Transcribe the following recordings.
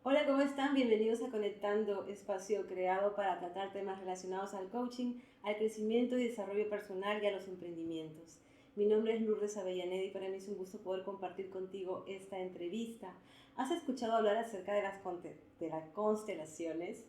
Hola, ¿cómo están? Bienvenidos a Conectando, espacio creado para tratar temas relacionados al coaching, al crecimiento y desarrollo personal y a los emprendimientos. Mi nombre es Lourdes Avellaneda y para mí es un gusto poder compartir contigo esta entrevista. ¿Has escuchado hablar acerca de las constelaciones?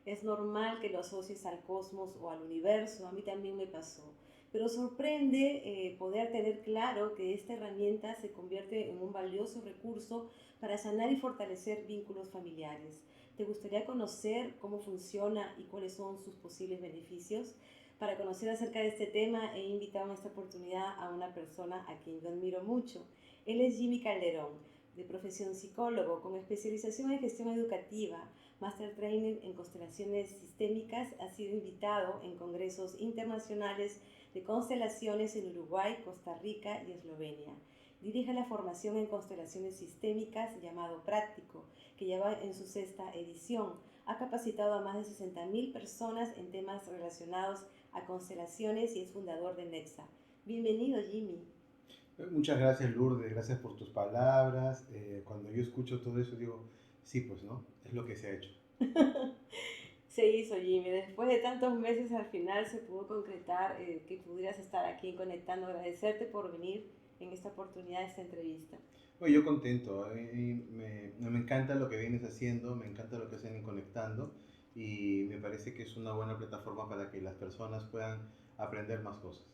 Es normal que lo asocies al cosmos o al universo, a mí también me pasó. Pero sorprende poder tener claro que esta herramienta se convierte en un valioso recurso para sanar y fortalecer vínculos familiares. ¿Te gustaría conocer cómo funciona y cuáles son sus posibles beneficios? Para conocer acerca de este tema he invitado en esta oportunidad a una persona a quien yo admiro mucho. Él es Jimmy Calderón, de profesión psicólogo, con especialización en gestión educativa, Master Training en constelaciones sistémicas. Ha sido invitado en congresos internacionales de constelaciones en Uruguay, Costa Rica y Eslovenia. Dirige la formación en constelaciones sistémicas llamado Práctico, que lleva en su sexta edición. Ha capacitado a más de 60.000 personas en temas relacionados a constelaciones y es fundador de Nexa. Bienvenido, Jimmy. Muchas gracias, Lourdes, gracias por tus palabras. Cuando yo escucho todo eso digo, sí, pues no, es lo que se ha hecho. Se hizo, Jimmy. Después de tantos meses, al final se pudo concretar que pudieras estar aquí conectando. Agradecerte por venir en esta oportunidad, esta entrevista. Bueno, yo contento, me encanta lo que vienes haciendo, me encanta lo que hacen en Conectando y me parece que es una buena plataforma para que las personas puedan aprender más cosas.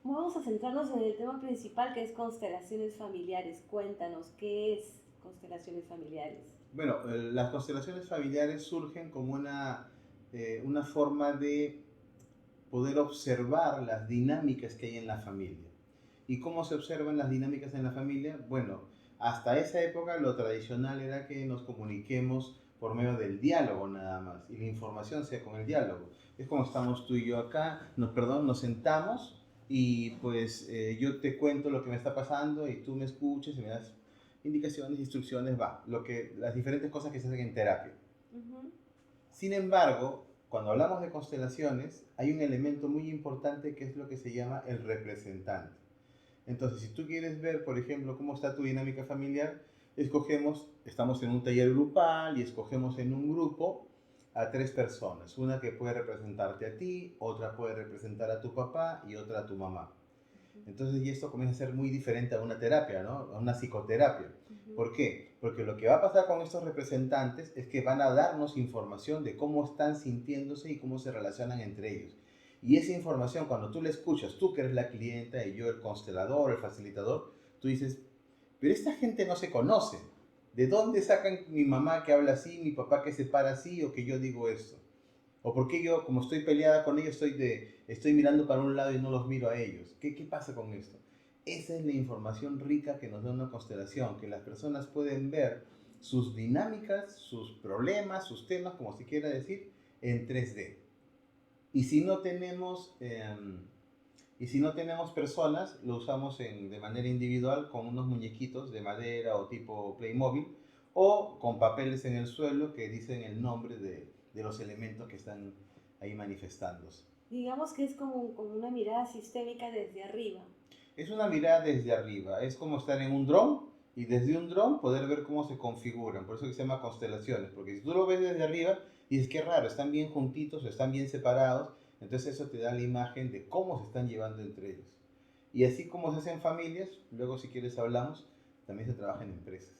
Vamos a centrarnos en el tema principal que es constelaciones familiares. Cuéntanos, ¿qué es constelaciones familiares? Bueno, las constelaciones familiares surgen como una forma de poder observar las dinámicas que hay en la familia. ¿Y cómo se observan las dinámicas en la familia? Bueno, hasta esa época lo tradicional era que nos comuniquemos por medio del diálogo nada más y la información sea con el diálogo. Es como estamos tú y yo acá, nos sentamos y pues yo te cuento lo que me está pasando y tú me escuchas y me das indicaciones, instrucciones, las diferentes cosas que se hacen en terapia. Ujú. Sin embargo, cuando hablamos de constelaciones, hay un elemento muy importante que es lo que se llama el representante. Entonces, si tú quieres ver, por ejemplo, cómo está tu dinámica familiar, estamos en un taller grupal y escogemos en un grupo a tres personas. Una que puede representarte a ti, otra puede representar a tu papá y otra a tu mamá. Entonces, y esto comienza a ser muy diferente a una terapia, ¿no? A una psicoterapia. Ujú. ¿Por qué? Porque lo que va a pasar con estos representantes es que van a darnos información de cómo están sintiéndose y cómo se relacionan entre ellos. Y esa información, cuando tú la escuchas, tú que eres la clienta y yo el constelador, el facilitador, tú dices, pero esta gente no se conoce. ¿De dónde sacan mi mamá que habla así, mi papá que se para así o que yo digo esto? ¿O por qué yo, como estoy peleada con ellos, estoy mirando para un lado y no los miro a ellos? ¿Qué pasa con esto? Esa es la información rica que nos da una constelación, que las personas pueden ver sus dinámicas, sus problemas, sus temas, como se quiera decir, en 3D. Y si no tenemos, eh, y si no tenemos personas, lo usamos de manera individual con unos muñequitos de madera o tipo Playmobil o con papeles en el suelo que dicen el nombre de los elementos que están ahí manifestándose. Digamos que es como una mirada sistémica desde arriba. Es una mirada desde arriba, es como estar en un dron y desde un dron poder ver cómo se configuran, por eso que se llama constelaciones, porque si tú lo ves desde arriba y es que raro, están bien juntitos o están bien separados, entonces eso te da la imagen de cómo se están llevando entre ellos. Y así como se hacen familias, luego si quieres hablamos, también se trabaja en empresas.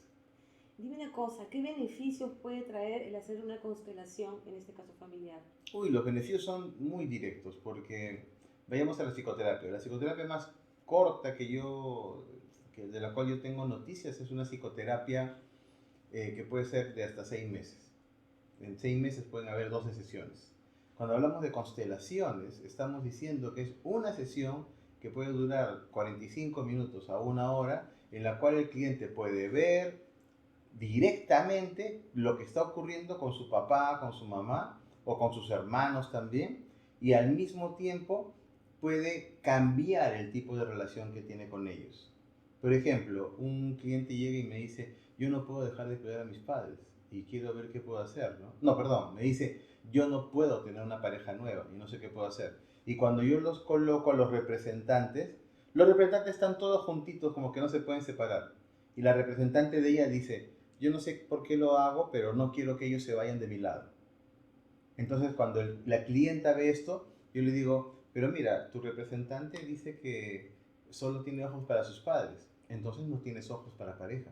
Dime una cosa, ¿qué beneficios puede traer el hacer una constelación, en este caso familiar? Uy, los beneficios son muy directos porque vayamos a la psicoterapia más corta de la cual yo tengo noticias, es una psicoterapia que puede ser de hasta 6 meses. En 6 meses pueden haber 12 sesiones. Cuando hablamos de constelaciones, estamos diciendo que es una sesión que puede durar 45 minutos a una hora, en la cual el cliente puede ver directamente lo que está ocurriendo con su papá, con su mamá o con sus hermanos también, y al mismo tiempo puede cambiar el tipo de relación que tiene con ellos. Por ejemplo, un cliente llega y me dice, yo no puedo dejar de cuidar a mis padres y quiero ver qué puedo hacer, ¿no? No, perdón, me dice, yo no puedo tener una pareja nueva y no sé qué puedo hacer. Y cuando yo los coloco a los representantes están todos juntitos como que no se pueden separar. Y la representante de ella dice, yo no sé por qué lo hago, pero no quiero que ellos se vayan de mi lado. Entonces, cuando la clienta ve esto, yo le digo, pero mira, tu representante dice que solo tiene ojos para sus padres, entonces no tienes ojos para pareja.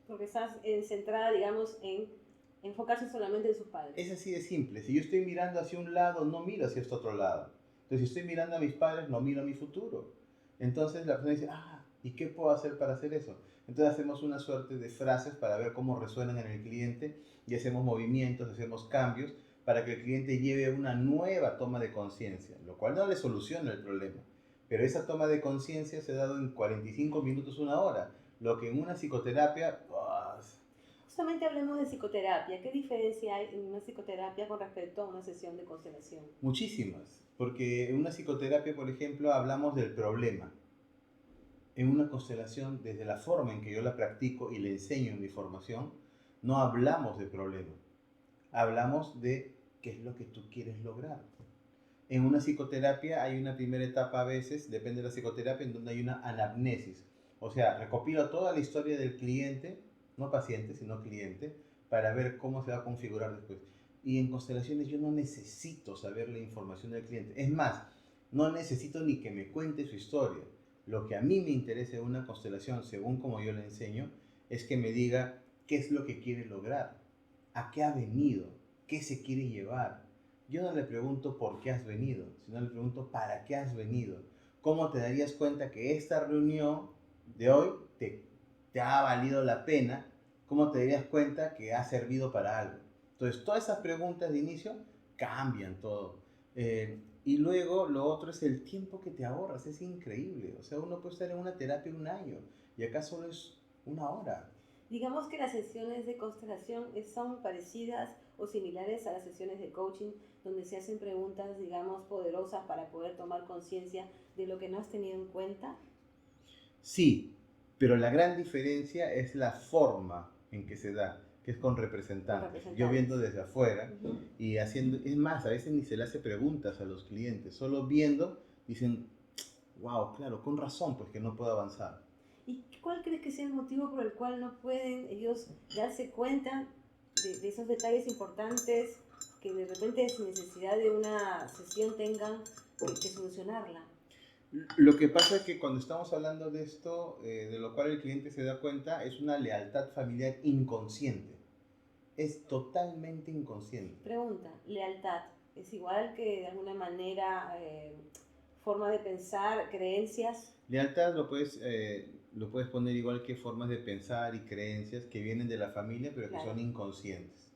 Porque estás centrada, digamos, en enfocarse solamente en sus padres. Es así de simple. Si yo estoy mirando hacia un lado, no miro hacia este otro lado. Entonces, si estoy mirando a mis padres, no miro a mi futuro. Entonces, la persona dice, ¿y qué puedo hacer para hacer eso? Entonces, hacemos una suerte de frases para ver cómo resuenan en el cliente y hacemos movimientos, hacemos cambios para que el cliente lleve una nueva toma de conciencia, lo cual no le soluciona el problema. Pero esa toma de conciencia se ha dado en 45 minutos, una hora, lo que en una psicoterapia Justamente hablemos de psicoterapia. ¿Qué diferencia hay en una psicoterapia con respecto a una sesión de constelación? muchísimas, porque en una psicoterapia, por ejemplo, hablamos del problema. En una constelación, desde la forma en que yo la practico y le enseño en mi formación, no hablamos de problema, hablamos de qué es lo que tú quieres lograr. En una psicoterapia hay una primera etapa a veces, depende de la psicoterapia, en donde hay una anamnesis. O sea, recopilo toda la historia del cliente, no paciente, sino cliente, para ver cómo se va a configurar después. Y en constelaciones yo no necesito saber la información del cliente. Es más, no necesito ni que me cuente su historia. Lo que a mí me interesa en una constelación, según como yo le enseño, es que me diga qué es lo que quiere lograr, a qué ha venido, qué se quiere llevar. Yo no le pregunto por qué has venido, sino le pregunto para qué has venido. ¿Cómo te darías cuenta que esta reunión de hoy te ha valido la pena? ¿Cómo te darías cuenta que ha servido para algo? Entonces, todas esas preguntas de inicio cambian todo. Y luego lo otro es el tiempo que te ahorras, es increíble. O sea, uno puede estar en una terapia un año y acá solo es una hora. Digamos que las sesiones de constelación son parecidas o similares a las sesiones de coaching, donde se hacen preguntas, digamos, poderosas para poder tomar conciencia de lo que no has tenido en cuenta. Sí, pero la gran diferencia es la forma en que se da, que es con representantes. Yo viendo desde afuera y haciendo, es más, a veces ni se le hace preguntas a los clientes, solo viendo dicen, wow, claro, con razón, pues que no puedo avanzar. ¿Y cuál crees que sea el motivo por el cual no pueden ellos darse cuenta de esos detalles importantes que de repente sin necesidad de una sesión tengan que solucionarla? Lo que pasa es que cuando estamos hablando de esto, de lo cual el cliente se da cuenta, es una lealtad familiar inconsciente. Es totalmente inconsciente. Pregunta, lealtad, ¿es igual que de alguna manera forma de pensar, creencias? Lealtad lo puedes poner igual que formas de pensar y creencias que vienen de la familia, pero que son inconscientes.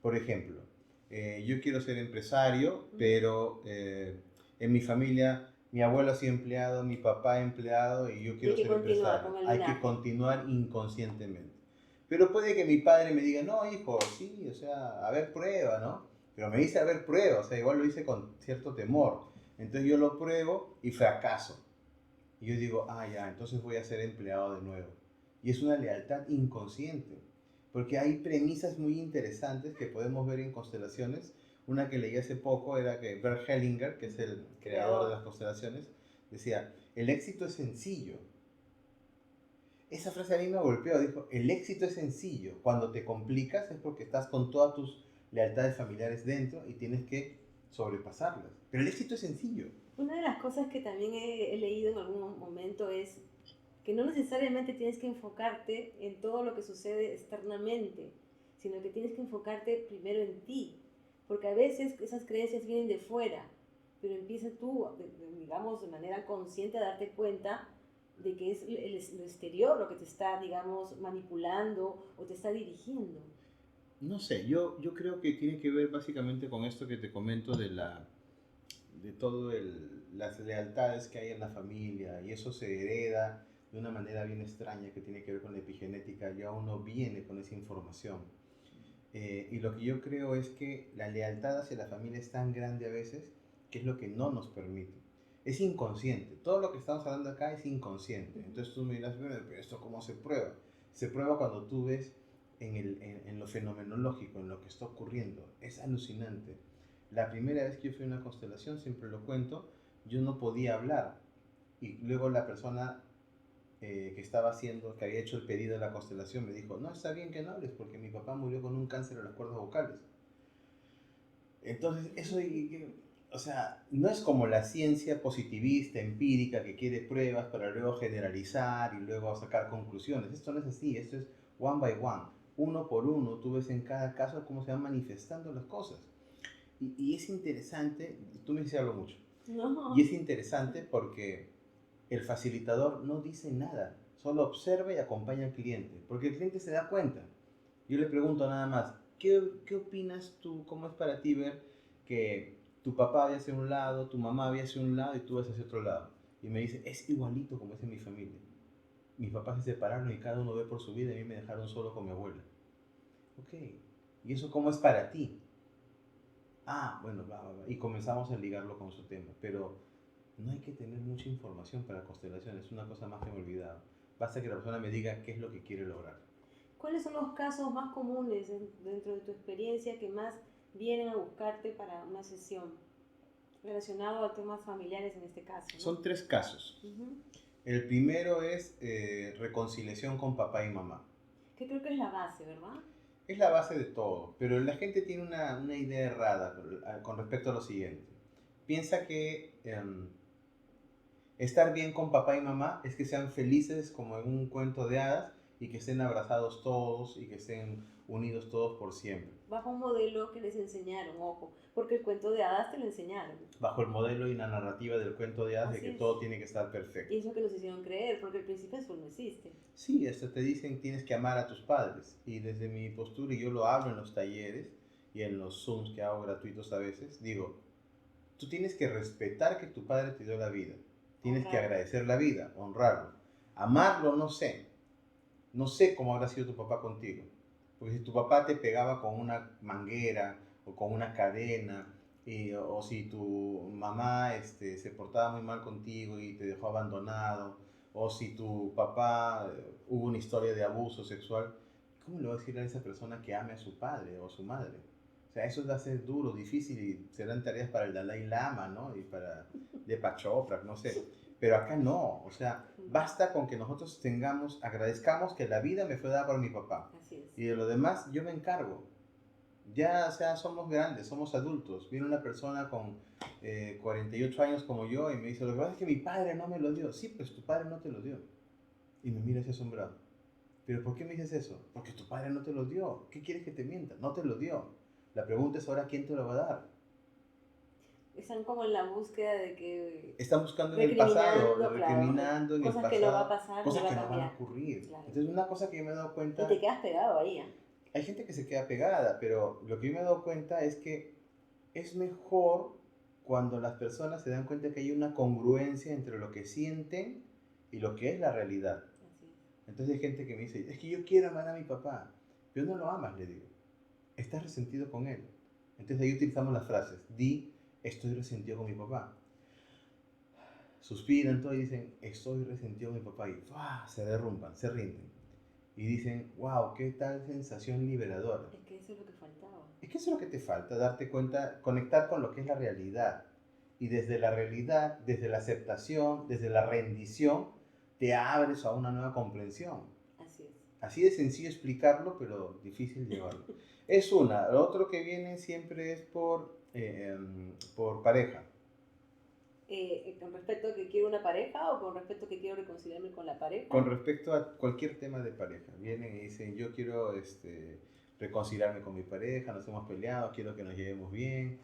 Por ejemplo, yo quiero ser empresario, pero en mi familia mi abuelo ha sido empleado, mi papá empleado y yo quiero ser empresario. Hay que continuar inconscientemente. Pero puede que mi padre me diga, no, hijo, sí, o sea, a ver, prueba, ¿no? Pero me dice, a ver, prueba, o sea, igual lo hice con cierto temor. Entonces yo lo pruebo y fracaso. Y yo digo, ya, entonces voy a ser empleado de nuevo. Y es una lealtad inconsciente, porque hay premisas muy interesantes que podemos ver en constelaciones. Una que leí hace poco era que Bert Hellinger, que es el creador de las constelaciones, decía, el éxito es sencillo. Esa frase a mí me golpeó, dijo, el éxito es sencillo. Cuando te complicas es porque estás con todas tus lealtades familiares dentro y tienes que sobrepasarlas. Pero el éxito es sencillo. Una de las cosas que también he leído en algún momento es que no necesariamente tienes que enfocarte en todo lo que sucede externamente, sino que tienes que enfocarte primero en ti, porque a veces esas creencias vienen de fuera, pero empieza tú, digamos, de manera consciente a darte cuenta de que es lo exterior lo que te está, digamos, manipulando o te está dirigiendo. No sé, yo creo que tiene que ver básicamente con esto que te comento de todo las lealtades que hay en la familia, y eso se hereda de una manera bien extraña que tiene que ver con la epigenética. Ya uno viene con esa información. Y lo que yo creo es que la lealtad hacia la familia es tan grande a veces que es lo que no nos permite. Es inconsciente. Todo lo que estamos hablando acá es inconsciente. Entonces tú me dirás, pero ¿esto cómo se prueba? Se prueba cuando tú ves en lo fenomenológico, en lo que está ocurriendo. Es alucinante. La primera vez que yo fui a una constelación, siempre lo cuento, yo no podía hablar. Y luego la persona que estaba haciendo, que había hecho el pedido de la constelación, me dijo, no, está bien que no hables porque mi papá murió con un cáncer de las cuerdas vocales. Entonces, eso, o sea, no es como la ciencia positivista, empírica, que quiere pruebas para luego generalizar y luego sacar conclusiones. Esto no es así, esto es one by one, uno por uno. Tú ves en cada caso cómo se van manifestando las cosas. Y es interesante, tú me dices algo mucho, No. y es interesante porque el facilitador no dice nada, solo observa y acompaña al cliente, porque el cliente se da cuenta. Yo le pregunto nada más, ¿qué opinas tú? ¿Cómo es para ti ver que tu papá vaya hacia un lado, tu mamá vaya hacia un lado y tú vas hacia otro lado? Y me dice, es igualito como es en mi familia. Mis papás se separaron y cada uno ve por su vida y a mí me dejaron solo con mi abuela. Ok, ¿y eso cómo es para ti? Ah, bueno, bla, bla, bla. Y comenzamos a ligarlo con su tema. Pero no hay que tener mucha información para constelaciones, es una cosa más que me he olvidado. Basta que la persona me diga qué es lo que quiere lograr. ¿Cuáles son los casos más comunes dentro de tu experiencia que más vienen a buscarte para una sesión relacionado a temas familiares en este caso, ¿no? Son 3 casos. Uh-huh. El primero es reconciliación con papá y mamá. Que creo que es la base, ¿verdad? Es la base de todo, pero la gente tiene una idea errada con respecto a lo siguiente. Piensa que estar bien con papá y mamá es que sean felices como en un cuento de hadas y que estén abrazados todos y que estén unidos todos por siempre. Bajo un modelo que les enseñaron, ojo, porque el cuento de hadas te lo enseñaron. Bajo el modelo y la narrativa del cuento de hadas de que todo tiene que estar perfecto. Y eso que nos hicieron creer, porque el príncipe azul no existe. Sí, hasta te dicen tienes que amar a tus padres. Y desde mi postura, y yo lo hablo en los talleres y en los Zooms que hago gratuitos a veces, digo, tú tienes que respetar que tu padre te dio la vida. Tienes que agradecer la vida, honrarlo. Amarlo, no sé. No sé cómo habrá sido tu papá contigo. Porque si tu papá te pegaba con una manguera o con una cadena, o si tu mamá se portaba muy mal contigo y te dejó abandonado, o si tu papá hubo una historia de abuso sexual, ¿cómo le va a decir a esa persona que ame a su padre o a su madre? O sea, eso va a ser duro, difícil y serán tareas para el Dalai Lama, ¿no? Y para Deepak Chopra, no sé. Pero acá no, o sea, basta con que nosotros agradezcamos que la vida me fue dada por mi papá. Así es. Y de lo demás yo me encargo. Ya, o sea, somos grandes, somos adultos. Viene una persona con 48 años como yo y me dice, lo que pasa es que mi padre no me lo dio. Sí, pues tu padre no te lo dio. Y me mira así asombrado. ¿Pero por qué me dices eso? Porque tu padre no te lo dio. ¿Qué quieres que te mienta? No te lo dio. La pregunta es ahora, ¿quién te lo va a dar? Están como en la búsqueda de que... Están buscando en el pasado, recriminando en el cosas pasado. Que no va a pasar, cosas ni va que a no van a cambiar. ocurrir. Claro. Entonces, una cosa que yo me he dado cuenta... Y te quedas pegado ahí, ¿eh? Hay gente que se queda pegada, pero lo que yo me he dado cuenta es que es mejor cuando las personas se dan cuenta que hay una congruencia entre lo que sienten y lo que es la realidad. Así es. Entonces hay gente que me dice, es que yo quiero amar a mi papá. Pero no lo amas, le digo. Estás resentido con él. Entonces ahí utilizamos las frases. Di, estoy resentido con mi papá. Suspiran todo y dicen, estoy resentido con mi papá. Y se derrumban, se rinden. Y dicen, wow, qué tal sensación liberadora. Es que eso es lo que faltaba. Es que eso es lo que te falta, darte cuenta, conectar con lo que es la realidad. Y desde la realidad, desde la aceptación, desde la rendición, te abres a una nueva comprensión. Así es. Así de sencillo explicarlo, pero difícil llevarlo. Es una. Lo otro que viene siempre es por pareja. ¿Con respecto a que quiero una pareja o con respecto a que quiero reconciliarme con la pareja? Con respecto a cualquier tema de pareja. Vienen y dicen, yo quiero reconciliarme con mi pareja, nos hemos peleado, quiero que nos llevemos bien.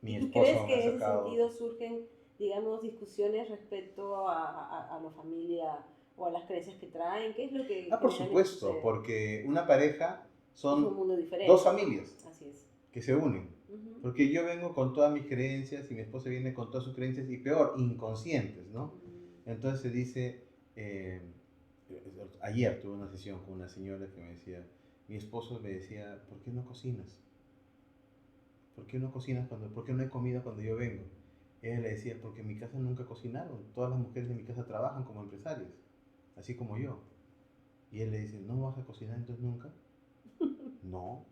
Mi ¿Y tú esposo crees que me ha en ese sacado... sentido surgen, digamos, discusiones respecto a la familia o a las creencias que traen? ¿Qué es lo que por supuesto, sucede? porque una pareja son un mundo diferente. 2 familias. Así es. Que se unen. Porque yo vengo con todas mis creencias y mi esposa viene con todas sus creencias y peor, inconscientes, ¿no? Entonces se dice, ayer tuve una sesión con una señora que me decía, mi esposo me decía, ¿por qué no cocinas? ¿Por qué no cocinas por qué no hay comida cuando yo vengo? Ella le decía, porque en mi casa nunca cocinaron, todas las mujeres de mi casa trabajan como empresarias, así como yo. Y él le dice, ¿no vas a cocinar entonces nunca? No.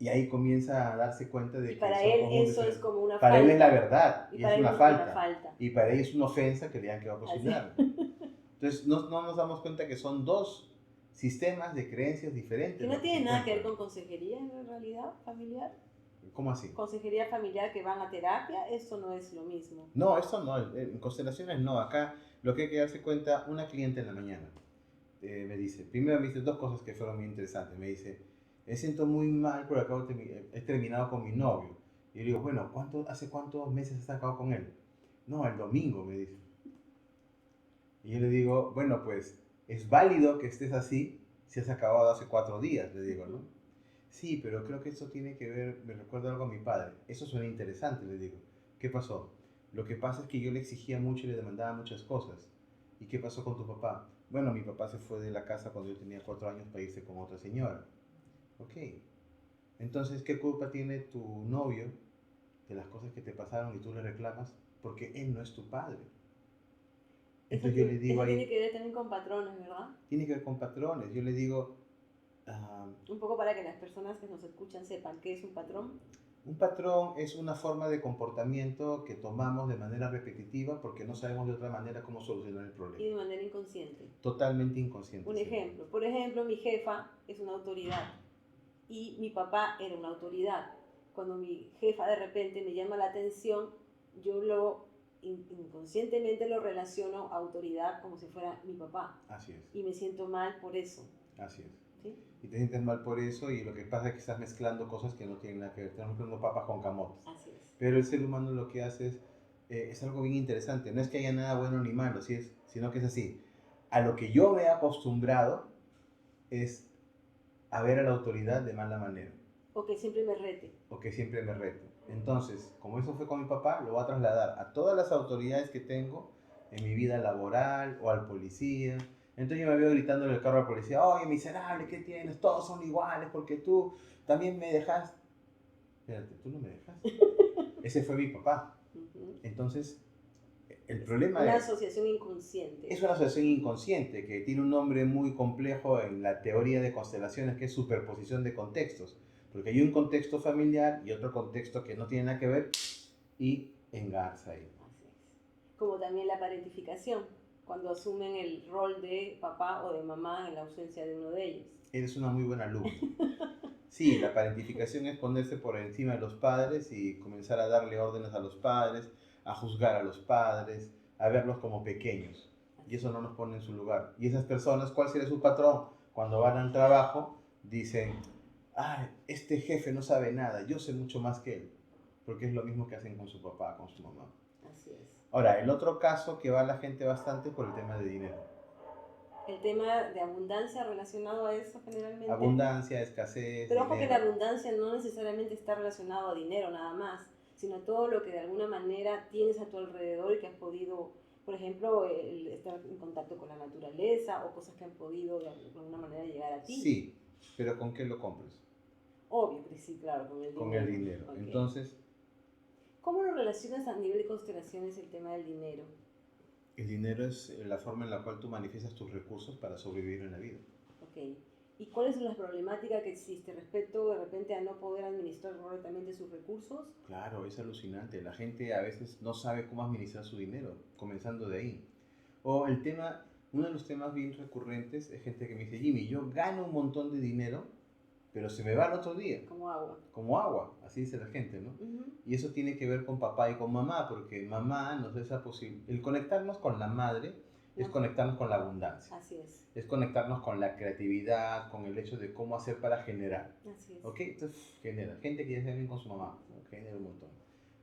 Y ahí comienza a darse cuenta de Y que para son él como un eso deseo. es como una Para falta. él es la verdad Y y para es él una es una falta. falta. Y para él es una ofensa que le han quedado Así. cocinar. Entonces no nos damos cuenta que son dos sistemas de creencias diferentes. Que no los que tiene se nada que ver encuentran. con consejería en realidad familiar. ¿Cómo así? Consejería familiar que van a terapia, eso no es lo mismo. No, esto no, en constelaciones no. Acá lo que hay que darse cuenta, una cliente en la mañana me dice, primero me dice dos cosas que fueron muy interesantes. Me dice, me siento muy mal porque he terminado con mi novio. Y yo le digo, bueno, ¿hace cuántos meses has acabado con él? No, el domingo, me dice. Y yo le digo, bueno, pues es válido que estés así si has acabado hace 4 días, le digo, ¿no? Sí, pero creo que esto tiene que ver, me recuerda algo a mi padre. Eso suena interesante, le digo. ¿Qué pasó? Lo que pasa es que yo le exigía mucho y le demandaba muchas cosas. ¿Y qué pasó con tu papá? Bueno, mi papá se fue de la casa cuando yo tenía 4 años para irse con otra señora. Ok. Entonces, ¿qué culpa tiene tu novio de las cosas que te pasaron y tú le reclamas? Porque él no es tu padre. Entonces yo le digo eso tiene ahí, que ver también con patrones, ¿verdad? tiene que ver con patrones. Yo le digo, Un poco para que las personas que nos escuchan sepan qué es un patrón. un patrón es una forma de comportamiento que tomamos de manera repetitiva porque no sabemos de otra manera cómo solucionar el Y problema. de manera inconsciente. Totalmente inconsciente. Un ejemplo. Por ejemplo, mi jefa es una autoridad y mi papá era una autoridad. Cuando mi jefa de repente me llama la atención, yo inconscientemente lo relaciono a autoridad como si fuera mi papá. Así es. Y me siento mal por eso. Así es. ¿Sí? Y te sientes mal por eso y lo que pasa es que estás mezclando cosas que no tienen nada que ver. Estás mezclando papas con camotes. Así es. Pero el ser humano lo que hace es algo bien interesante. No es que haya nada bueno ni malo, sino que es así. A lo que yo me he acostumbrado es a ver a la autoridad de mala manera. O que siempre me rete. O que siempre me rete. Entonces, como eso fue con mi papá, lo voy a trasladar a todas las autoridades que tengo en mi vida laboral o al policía. Entonces yo me veo gritando en el carro al policía, oye, miserable, ¿qué tienes? Todos son iguales porque tú también me dejas. Espérate, tú no me dejas. Ese fue mi papá. Entonces, el problema Una asociación inconsciente. es una asociación inconsciente que tiene un nombre muy complejo en la teoría de constelaciones, que es superposición de contextos. Porque hay un contexto familiar y otro contexto que no tiene nada que ver y engarza ahí. Así es. Como también la parentificación, cuando asumen el rol de papá o de mamá en la ausencia de uno de ellos. Eres una muy buena alumna. Sí, la parentificación es ponerse por encima de los padres y comenzar a darle órdenes a los padres, a juzgar a los padres, a verlos como pequeños. Y eso no nos pone en su lugar. Y esas personas, ¿cuál sería su patrón? Cuando van al trabajo, dicen, ah, este jefe no sabe nada, yo sé mucho más que él. Porque es lo mismo que hacen con su papá, con su mamá. Así es. Ahora, el otro caso que va la gente bastante por el tema de dinero. El tema de abundancia relacionado a eso generalmente. Abundancia, escasez, Pero ojo dinero. que la abundancia no necesariamente está relacionado a dinero nada más, sino todo lo que de alguna manera tienes a tu alrededor y que has podido, por ejemplo, el estar en contacto con la naturaleza o cosas que han podido de alguna manera llegar a ti. Sí, pero ¿con qué lo compras? Obvio que sí, claro, con el dinero. Con el dinero. Okay. Entonces, ¿cómo lo relacionas a nivel de constelaciones el tema del dinero? el dinero es la forma en la cual tú manifiestas tus recursos para sobrevivir en la vida. Ok. ¿Y cuáles son las problemáticas que existe respecto de repente a no poder administrar correctamente sus recursos? Claro, es alucinante. La gente a veces no sabe cómo administrar su dinero, comenzando de ahí. O el tema, uno de los temas bien recurrentes es gente que me dice, Jimmy, yo gano un montón de dinero, pero se me va el otro día. Como agua. Como agua, así dice la gente, ¿no? Y eso tiene que ver con papá y con mamá, porque mamá nos da esa posibilidad. El conectarnos con la madre es conectarnos con la abundancia. Así es. Es conectarnos con la creatividad, con el hecho de cómo hacer para generar. Así es. ¿Ok? Entonces, genera. Gente que ya se bien con su mamá, genera un montón.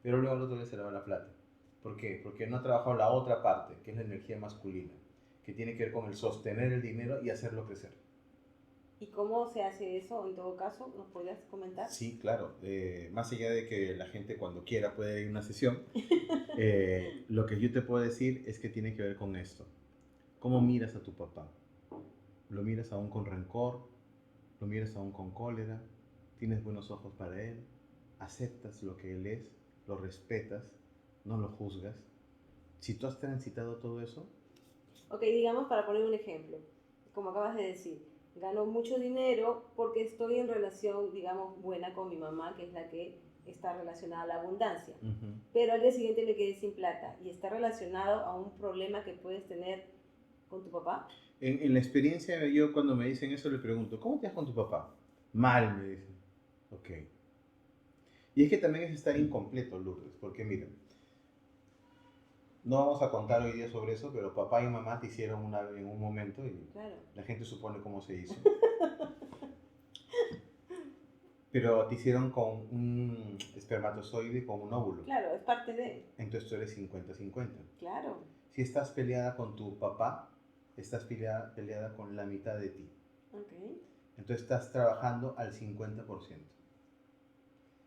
Pero luego al otro día se le va la plata. ¿Por qué? Porque no ha trabajado la otra parte, que es la energía masculina, que tiene que ver con el sostener el dinero y hacerlo crecer. ¿Y cómo se hace eso en todo caso? ¿Nos podrías comentar? Sí, claro. Más allá de que la gente cuando quiera puede ir a una sesión, lo que yo te puedo decir es que tiene que ver con esto. ¿Cómo miras a tu papá? ¿Lo miras aún con rencor? ¿Lo miras aún con cólera? ¿Tienes buenos ojos para él? ¿Aceptas lo que él es? ¿Lo respetas? ¿No lo juzgas? Si tú has transitado todo eso... Ok, digamos para poner un ejemplo, como acabas de decir, Gano mucho dinero porque estoy en relación, digamos, buena con mi mamá, que es la que está relacionada a la abundancia. Ujú. Pero al día siguiente me quedé sin plata y está relacionado a un problema que puedes tener con tu papá. En la experiencia, yo cuando me dicen eso le pregunto, ¿cómo te vas con tu papá? Mal, me dicen. Ok. Y es que también es estar incompleto, Lourdes, porque mira, no vamos a contar hoy día sobre eso, pero papá y mamá te hicieron en un momento y Claro. la gente supone cómo se hizo. Pero te hicieron con un espermatozoide y con un óvulo. Claro, es parte de. Entonces tú eres 50-50. Claro. Si estás peleada con tu papá, estás peleada con la mitad de ti. Ok. Entonces estás trabajando al 50%.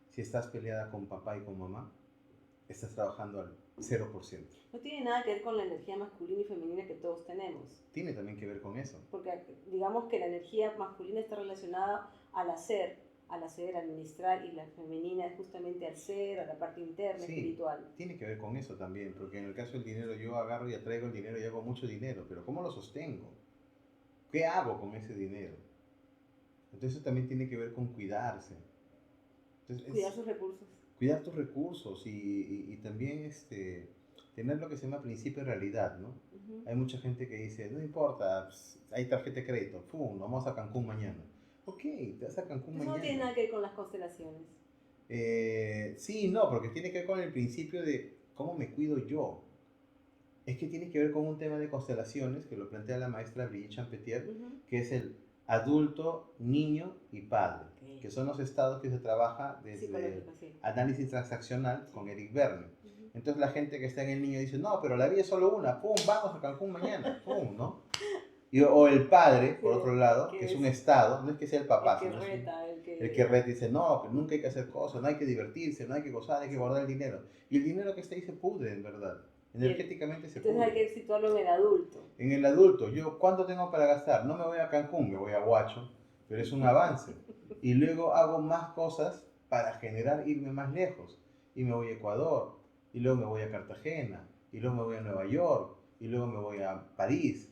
Si estás peleada con papá y con mamá, estás trabajando al 0%. No tiene nada que ver con la energía masculina y femenina que todos tenemos. Tiene también que ver con eso. Porque digamos que la energía masculina está relacionada al hacer, administrar, y la femenina es justamente al ser, a la parte interna, Sí, espiritual. tiene que ver con eso también, porque en el caso del dinero yo agarro y atraigo el dinero y hago mucho dinero, pero ¿cómo lo sostengo? ¿Qué hago con ese dinero? Entonces eso también tiene que ver con cuidarse. Entonces, Cuidar sus recursos. cuidar tus recursos y también tener lo que se llama principio de realidad, ¿no? Hay mucha gente que dice, no importa, pues, hay tarjeta de crédito, ¡pum! Vamos a Cancún mañana. Ok, te vas a Cancún Eso mañana. no tiene nada que ver con las constelaciones. Sí, no, porque tiene que ver con el principio de cómo me cuido yo. Es que tiene que ver con un tema de constelaciones que lo plantea la maestra Brigitte Champetier, que es el adulto, niño y padre, que son los estados que se trabaja desde el Sí. análisis transaccional con Eric Berne. Ujú. Entonces la gente que está en el niño dice, no, pero la vida es solo una, pum, vamos a Cancún mañana, pum, ¿no? O el padre, por otro lado, que es un estado, no es que sea el papá, el que sino reta, el que reta dice, no, que nunca hay que hacer cosas, no hay que divertirse, no hay que gozar, hay que guardar el dinero. Y el dinero que está ahí se pudre, en verdad. Energéticamente se Entonces hay pudre. que situarlo en el adulto. En el adulto, yo, ¿cuánto tengo para gastar? No me voy a Cancún, me voy a Huacho, pero es un avance. Y luego hago más cosas para generar irme más lejos. Y me voy a Ecuador, y luego me voy a Cartagena, y luego me voy a Nueva York, y luego me voy a París.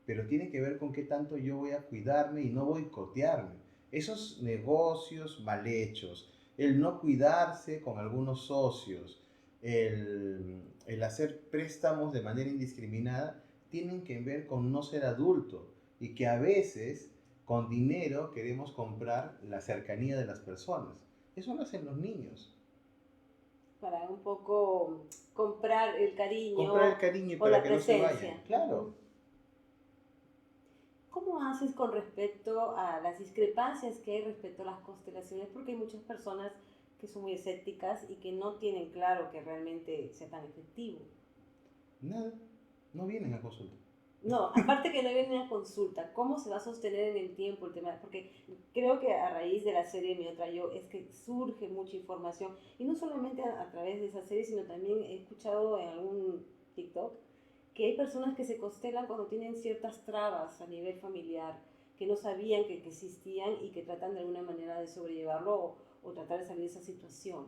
Pero tiene que ver con qué tanto yo voy a cuidarme y no boicotearme. Esos negocios mal hechos, el no cuidarse con algunos socios, el hacer préstamos de manera indiscriminada, tienen que ver con no ser adulto y que a veces con dinero queremos comprar la cercanía de las personas. Eso lo hacen los niños. Para un poco comprar el cariño, Comprar el cariño o para la que no se presencia. vayan. Claro. ¿Cómo haces con respecto a las discrepancias que hay respecto a las constelaciones? Porque hay muchas personas que son muy escépticas y que no tienen claro que realmente sea tan efectivo. Nada. No vienen a consulta. No, aparte que no vienen a consulta, ¿cómo se va a sostener en el tiempo el tema? Porque creo que a raíz de la serie Mi Otra Yo es que surge mucha información, y no solamente a través de esa serie, sino también he escuchado en algún TikTok que hay personas que se constelan cuando tienen ciertas trabas a nivel familiar, que no sabían que existían y que tratan de alguna manera de sobrellevarlo o tratar de salir de esa situación.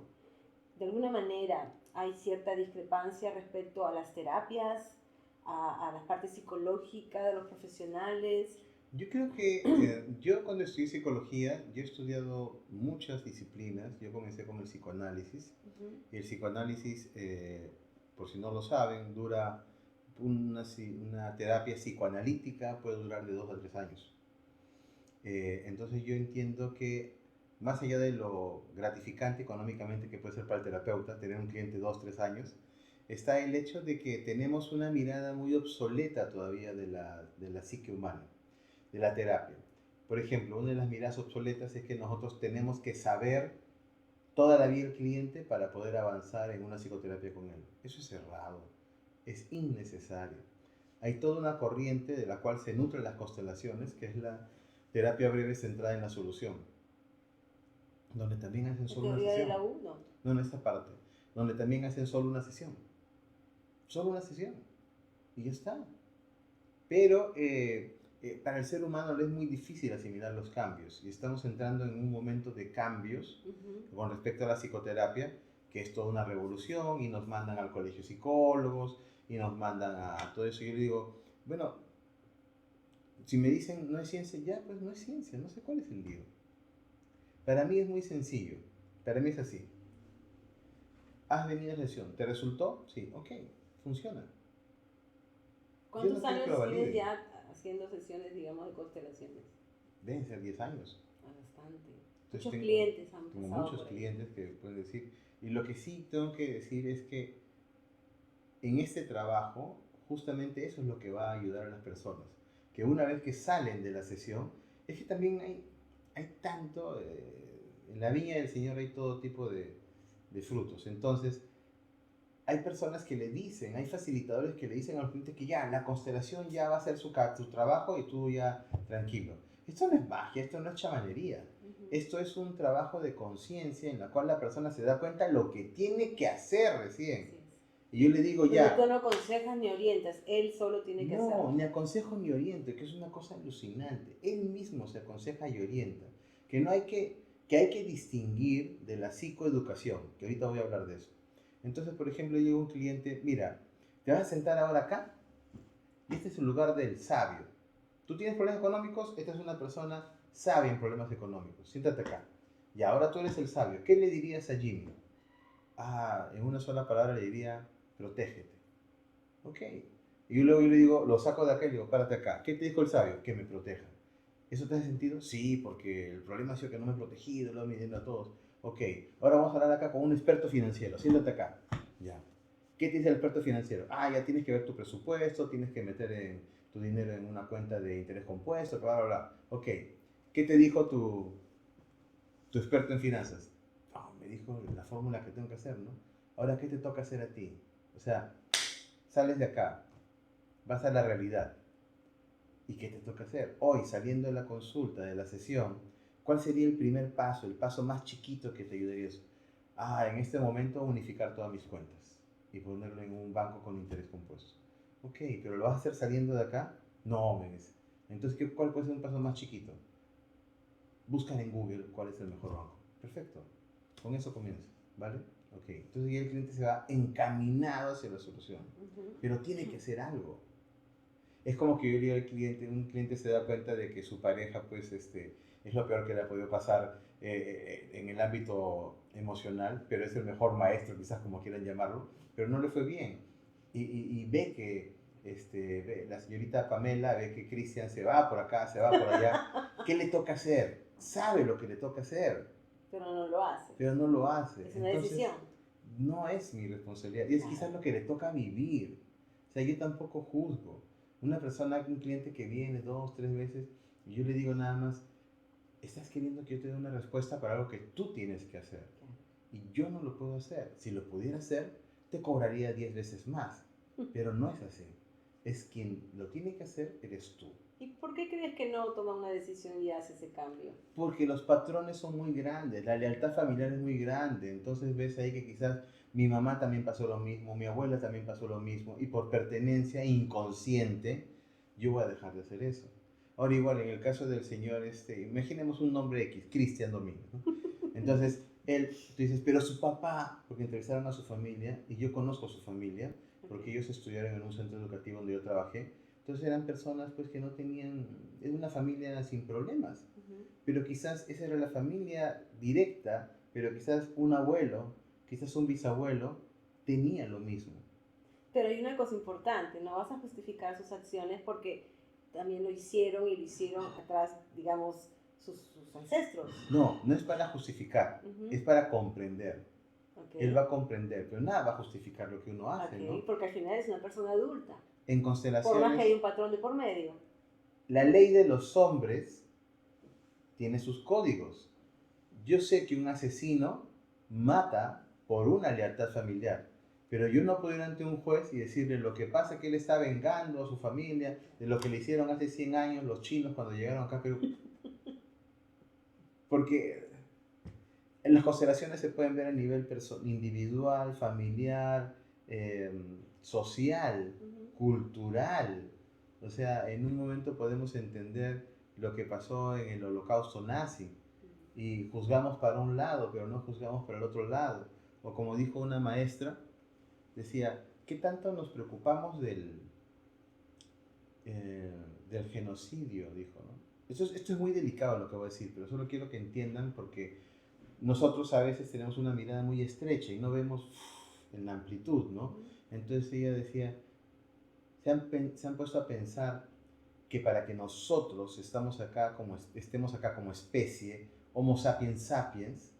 De alguna manera hay cierta discrepancia respecto a las terapias, a la parte psicológica de los profesionales. Yo creo que yo cuando estudié psicología, yo he estudiado muchas disciplinas. Yo comencé con el psicoanálisis. Y el psicoanálisis, por si no lo saben, dura una terapia psicoanalítica, puede durar de 2 a 3 años. Entonces yo entiendo que más allá de lo gratificante económicamente que puede ser para el terapeuta tener un cliente 2 o 3 años, está el hecho de que tenemos una mirada muy obsoleta todavía de la psique humana, de la terapia. Por ejemplo, una de las miradas obsoletas es que nosotros tenemos que saber toda la vida del cliente para poder avanzar en una psicoterapia con él. Eso es errado, es innecesario. Hay toda una corriente de la cual se nutren las constelaciones, que es la terapia breve centrada en la solución, donde también hacen ¿La solo una teoría de sesión. la U? No. No en esta parte, donde también hacen solo una sesión. Solo una sesión. Y ya está. Pero para el ser humano le es muy difícil asimilar los cambios. Y estamos entrando en un momento de cambios con respecto a la psicoterapia, que es toda una revolución, y nos mandan al colegio de psicólogos, y nos mandan a todo eso. Y yo le digo, bueno, Si me dicen no es ciencia, ya, pues no es ciencia, no sé cuál es el lío. Para mí es muy sencillo. Para mí es así. Has venido a la sesión, ¿te resultó? Sí, ok, funciona. Yo no ¿Cuántos quiero que años lo tienes validen. ya haciendo sesiones, digamos, de constelaciones? Deben ser 10 años. Ah, bastante. Entonces Muchos clientes han tengo pasado muchos por ahí. clientes que pueden decir. Y lo que sí tengo que decir es que en este trabajo, justamente eso es lo que va a ayudar a las personas. Que una vez que salen de la sesión, es que también hay tanto, en la viña del Señor hay todo tipo de frutos. Entonces, hay personas que le dicen, hay facilitadores que le dicen a los clientes que ya, la constelación ya va a hacer su trabajo y tú ya tranquilo. Esto no es magia, esto no es chamanería. Esto es un trabajo de conciencia en la cual la persona se da cuenta lo que tiene que hacer recién. Así es. Y yo le digo Donde tú ya, no aconsejas ni orientas, él solo tiene que no, hacerlo. ni aconsejo ni oriento, que es una cosa alucinante. Él mismo se aconseja y orienta. Que no hay que hay que distinguir de la psicoeducación, que ahorita voy a hablar de eso. Entonces, por ejemplo, llega un cliente, mira, te vas a sentar ahora acá y este es el lugar del sabio. Tú tienes problemas económicos, esta es una persona sabia en problemas económicos. Siéntate acá. Y ahora tú eres el sabio. ¿Qué le dirías a Jimmy? Ah, en una sola palabra le diría, protégete. Ok. Y luego yo le digo, lo saco de acá y le digo, párate acá. ¿Qué te dijo el sabio? Que me proteja. ¿Eso te hace sentido? Sí, porque el problema ha sido que no me he protegido, lo he midiendo a todos. Ok, ahora vamos a hablar acá con un experto financiero. Siéntate acá. Ya. ¿Qué te dice el experto financiero? Ah, ya tienes que ver tu presupuesto, tienes que meter tu dinero en una cuenta de interés compuesto, bla, bla, bla. Ok. ¿Qué te dijo tu experto en finanzas? Oh, me dijo la fórmula que tengo que hacer, ¿no? Ahora, ¿qué te toca hacer a ti? O sea, sales de acá, vas a la realidad. ¿Y qué te toca hacer? Hoy, saliendo de la consulta, de la sesión, ¿cuál sería el primer paso, el paso más chiquito que te ayudaría a eso? Ah, en este momento unificar todas mis cuentas y ponerlo en un banco con interés compuesto. Ok, pero ¿lo vas a hacer saliendo de acá? No, me dice. Entonces, ¿cuál puede ser un paso más chiquito? Buscar en Google cuál es el mejor banco. Perfecto. Con eso comienza, ¿vale? Ok, entonces ya el cliente se va encaminado hacia la solución. Pero tiene que hacer algo. Es como que yo le digo al cliente, un cliente se da cuenta de que su pareja, pues, es lo peor que le ha podido pasar en el ámbito emocional, pero es el mejor maestro, quizás como quieran llamarlo, pero no le fue bien. Y ve que la señorita Pamela ve que Cristian se va por acá, se va por allá. ¿Qué le toca hacer? Sabe lo que le toca hacer, Pero no lo hace. pero no lo hace. Es una Entonces, decisión. no es mi responsabilidad. Y es Claro. quizás lo que le toca vivir. O sea, yo tampoco juzgo. Una persona, un cliente que viene 2, 3 veces, y yo le digo nada más, estás queriendo que yo te dé una respuesta para algo que tú tienes que hacer. Claro. Y yo no lo puedo hacer. Si lo pudiera hacer, te cobraría 10 veces más. Pero no es así. Es quien lo tiene que hacer, eres tú. ¿Y por qué crees que no toma una decisión y hace ese cambio? Porque los patrones son muy grandes, la lealtad familiar es muy grande, entonces ves ahí que quizás mi mamá también pasó lo mismo, mi abuela también pasó lo mismo, y por pertenencia inconsciente, yo voy a dejar de hacer eso. Ahora igual, en el caso del señor, imaginemos un nombre X, Cristian Domínguez, ¿no? Entonces, tú dices, pero su papá, porque entrevistaron a su familia, y yo conozco a su familia, porque ellos estudiaron en un centro educativo donde yo trabajé, entonces eran personas pues que no tenían, es una familia sin problemas, pero quizás esa era la familia directa, pero quizás un abuelo, quizás un bisabuelo, tenía lo mismo. Pero hay una cosa importante, no vas a justificar sus acciones porque también lo hicieron y lo hicieron atrás, digamos, sus ancestros. No, no es para justificar, es para comprender. Okay. Él va a comprender, pero nada va a justificar lo que uno hace, Okay, ¿no? porque al final es una persona adulta. En Por más que constelaciones, hay un patrón de por medio. la ley de los hombres tiene sus códigos. Yo sé que un asesino mata por una lealtad familiar, pero yo no puedo ir ante un juez y decirle lo que pasa es que él está vengando a su familia de lo que le hicieron hace 100 años los chinos cuando llegaron acá a Perú. Porque en las constelaciones se pueden ver a nivel individual, familiar, social, cultural. O sea, en un momento podemos entender lo que pasó en el holocausto nazi y juzgamos para un lado, pero no juzgamos para el otro lado. O como dijo una maestra, decía, ¿qué tanto nos preocupamos del genocidio, dijo, ¿no? Esto es muy delicado lo que voy a decir, pero solo quiero que entiendan porque nosotros a veces tenemos una mirada muy estrecha y no vemos en la amplitud, ¿no? Entonces ella decía, se han puesto a pensar que para que nosotros estemos acá como especie, Homo sapiens sapiens,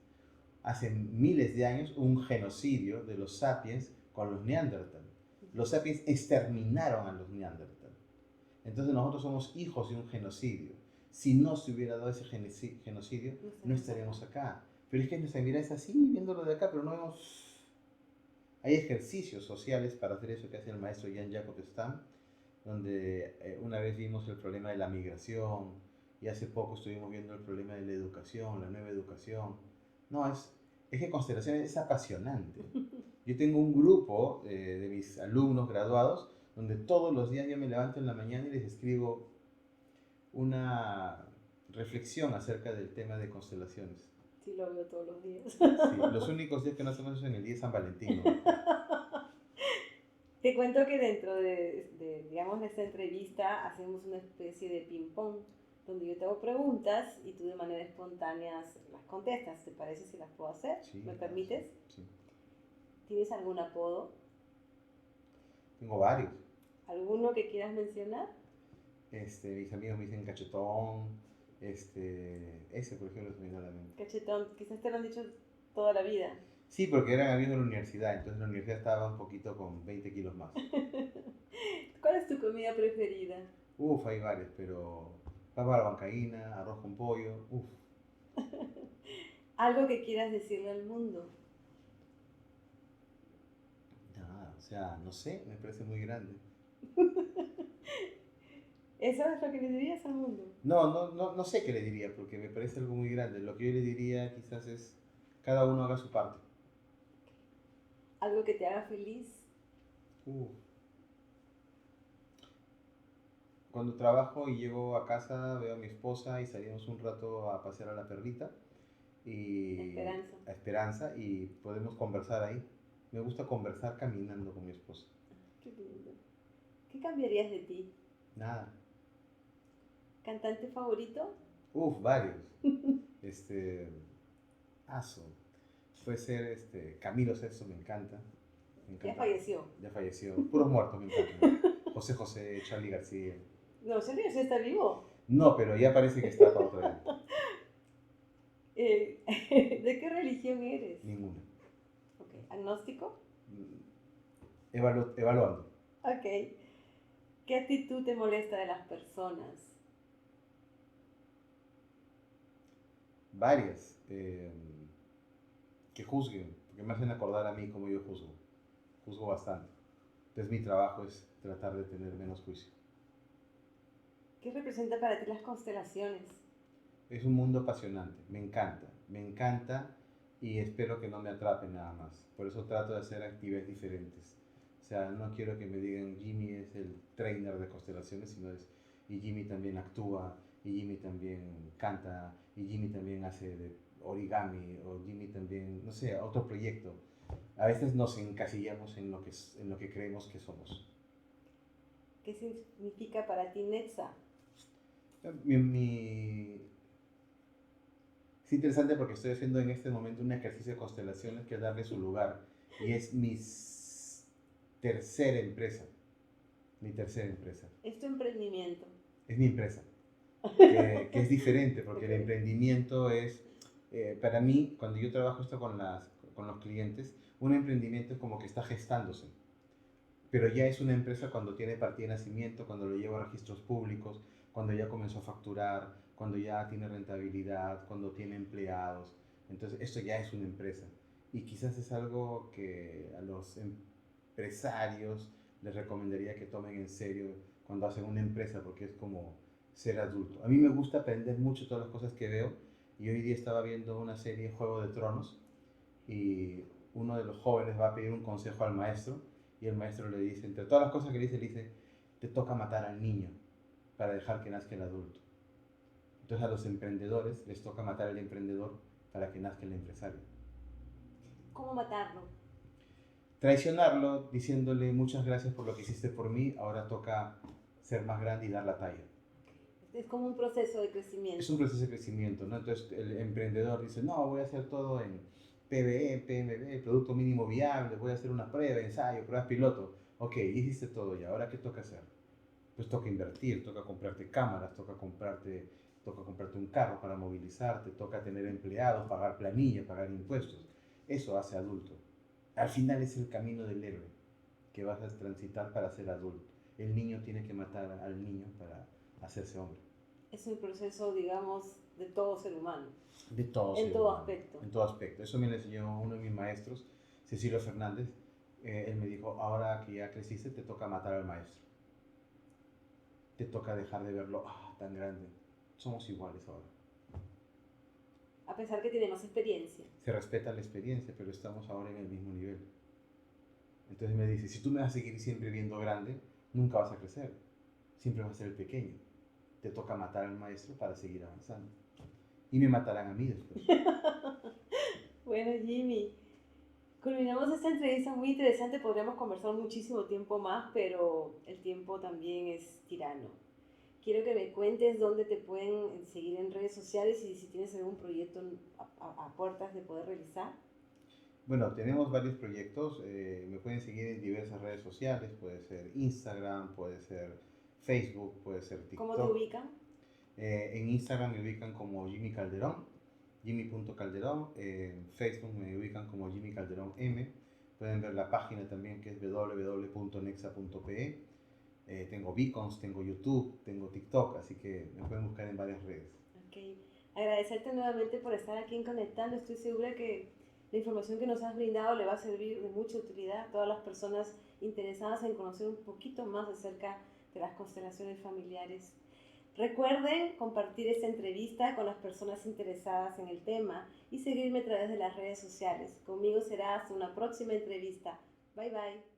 hace miles de años hubo un genocidio de los sapiens con los Neandertal. Los sapiens exterminaron a los Neandertal. Entonces nosotros somos hijos de un genocidio. Si no se hubiera dado ese genocidio, no estaríamos acá. Pero es que nuestra mirada es así, viéndolo de acá, pero no vemos... Hay ejercicios sociales para hacer eso que hace el maestro Jan-Jacob Stam, donde una vez vimos el problema de la migración y hace poco estuvimos viendo el problema de la educación, la nueva educación. No, es que Constelaciones es apasionante. Yo tengo un grupo de mis alumnos graduados donde todos los días yo me levanto en la mañana y les escribo una reflexión acerca del tema de constelaciones. Sí, lo veo todos los días. Sí, los únicos días que no hacemos eso en el día de San Valentín, ¿no? Te cuento que dentro digamos, de esta entrevista hacemos una especie de ping-pong, donde yo te hago preguntas y tú de manera espontánea las contestas. ¿Te parece si las puedo hacer? Sí, ¿Me permites? Sí. ¿Tienes algún apodo? Tengo varios. ¿Alguno que quieras mencionar? Mis amigos me dicen cachetón, ese por ejemplo se me viene a la mente. Cachetón, quizás te lo han dicho toda la vida. Sí, porque eran amigos de la universidad, entonces la universidad estaba un poquito con 20 kilos más. ¿Cuál es tu comida preferida? Uf, hay varias, pero papa a la huancaína, arroz con pollo, uf. Algo que quieras decirle al mundo. Nada, o sea, no sé, me parece muy grande. ¿Eso es lo que le dirías al mundo? No sé qué le diría, porque me parece algo muy grande. Lo que yo le diría quizás es, cada uno haga su parte. ¿Algo que te haga feliz? Cuando trabajo y llego a casa, veo a mi esposa y salimos un rato a pasear a la perrita. Esperanza. A Esperanza, y podemos conversar ahí. Me gusta conversar caminando con mi esposa. Qué lindo. ¿Qué cambiarías de ti? Nada. ¿Cantante favorito? Varios. Aso. Puede ser Camilo Sesto, me encanta. Ya falleció. Ya falleció. Puros muertos me encantan. José José, Charly García. No, ¿Charly García está vivo? No, pero ya parece que está para otra vez. ¿De qué religión eres? Ninguna. Okay. ¿Agnóstico? Evaluando. Ok. ¿Qué actitud te molesta de las personas? Varias. Que juzguen, porque me hacen acordar a mí como yo juzgo. Juzgo bastante. Entonces mi trabajo es tratar de tener menos juicio. ¿Qué representa para ti las constelaciones? Es un mundo apasionante, me encanta y espero que no me atrape nada más. Por eso trato de hacer actividades diferentes. O sea, no quiero que me digan Jimmy es el trainer de constelaciones, sino y Jimmy también actúa, y Jimmy también canta, y Jimmy también hace de origami, o Jimmy también, no sé, otro proyecto. A veces nos encasillamos en lo que creemos que somos. ¿Qué significa para ti Netza? Es interesante porque estoy haciendo en este momento un ejercicio de constelaciones que es darle su lugar. Y es mi tercera empresa. Es tu emprendimiento. Es mi empresa. Que es diferente porque el emprendimiento es, para mí, cuando yo trabajo esto con los clientes, un emprendimiento es como que está gestándose. Pero ya es una empresa cuando tiene partida de nacimiento, cuando lo lleva a registros públicos, cuando ya comenzó a facturar, cuando ya tiene rentabilidad, cuando tiene empleados. Entonces, esto ya es una empresa. Y quizás es algo que a los empresarios les recomendaría que tomen en serio cuando hacen una empresa, porque es como ser adulto. A mí me gusta aprender mucho todas las cosas que veo. Y hoy día estaba viendo una serie Juego de Tronos y uno de los jóvenes va a pedir un consejo al maestro y el maestro le dice, entre todas las cosas que le dice, te toca matar al niño para dejar que nazca el adulto. Entonces a los emprendedores les toca matar al emprendedor para que nazca el empresario. ¿Cómo matarlo? Traicionarlo diciéndole muchas gracias por lo que hiciste por mí, ahora toca ser más grande y dar la talla. Es como un proceso de crecimiento. Es un proceso de crecimiento, ¿no? Entonces el emprendedor dice, no, voy a hacer todo en PBE, PMB, Producto Mínimo Viable, voy a hacer una prueba, ensayo, pruebas piloto. Ok, hiciste todo ya, ¿ahora qué toca hacer? Pues toca invertir, toca comprarte cámaras, toca comprarte un carro para movilizarte, toca tener empleados, pagar planilla, pagar impuestos. Eso hace adulto. Al final es el camino del héroe que vas a transitar para ser adulto. El niño tiene que matar al niño para hacerse hombre. Es el proceso, digamos, de todo ser humano. De todo En ser todo humano, aspecto. en todo aspecto. Eso me lo enseñó uno de mis maestros, Cecilio Fernández. Él me dijo, ahora que ya creciste, te toca matar al maestro. Te toca dejar de verlo tan grande. Somos iguales ahora. A pesar que tiene más experiencia. Se respeta la experiencia, pero estamos ahora en el mismo nivel. Entonces me dice, si tú me vas a seguir siempre viendo grande, nunca vas a crecer. Siempre vas a ser el pequeño. Te toca matar al maestro para seguir avanzando. Y me matarán a mí después. Bueno, Jimmy, culminamos esta entrevista muy interesante. Podríamos conversar muchísimo tiempo más, pero el tiempo también es tirano. Quiero que me cuentes dónde te pueden seguir en redes sociales y si tienes algún proyecto a puertas de poder realizar. Bueno, tenemos varios proyectos. Me pueden seguir en diversas redes sociales. Puede ser Instagram, puede ser Facebook, puede ser TikTok. ¿Cómo te ubican? En Instagram me ubican como Jimmy Calderón, Jimmy.calderón. En Facebook me ubican como Jimmy Calderón M. Pueden ver la página también que es www.nexa.pe. Tengo Beacons, tengo YouTube, tengo TikTok, así que me pueden buscar en varias redes. Ok, agradecerte nuevamente por estar aquí en Conectando. Estoy segura que la información que nos has brindado le va a servir de mucha utilidad a todas las personas interesadas en conocer un poquito más acerca de las constelaciones familiares. Recuerden compartir esta entrevista con las personas interesadas en el tema y seguirme a través de las redes sociales. Conmigo será hasta una próxima entrevista. Bye bye.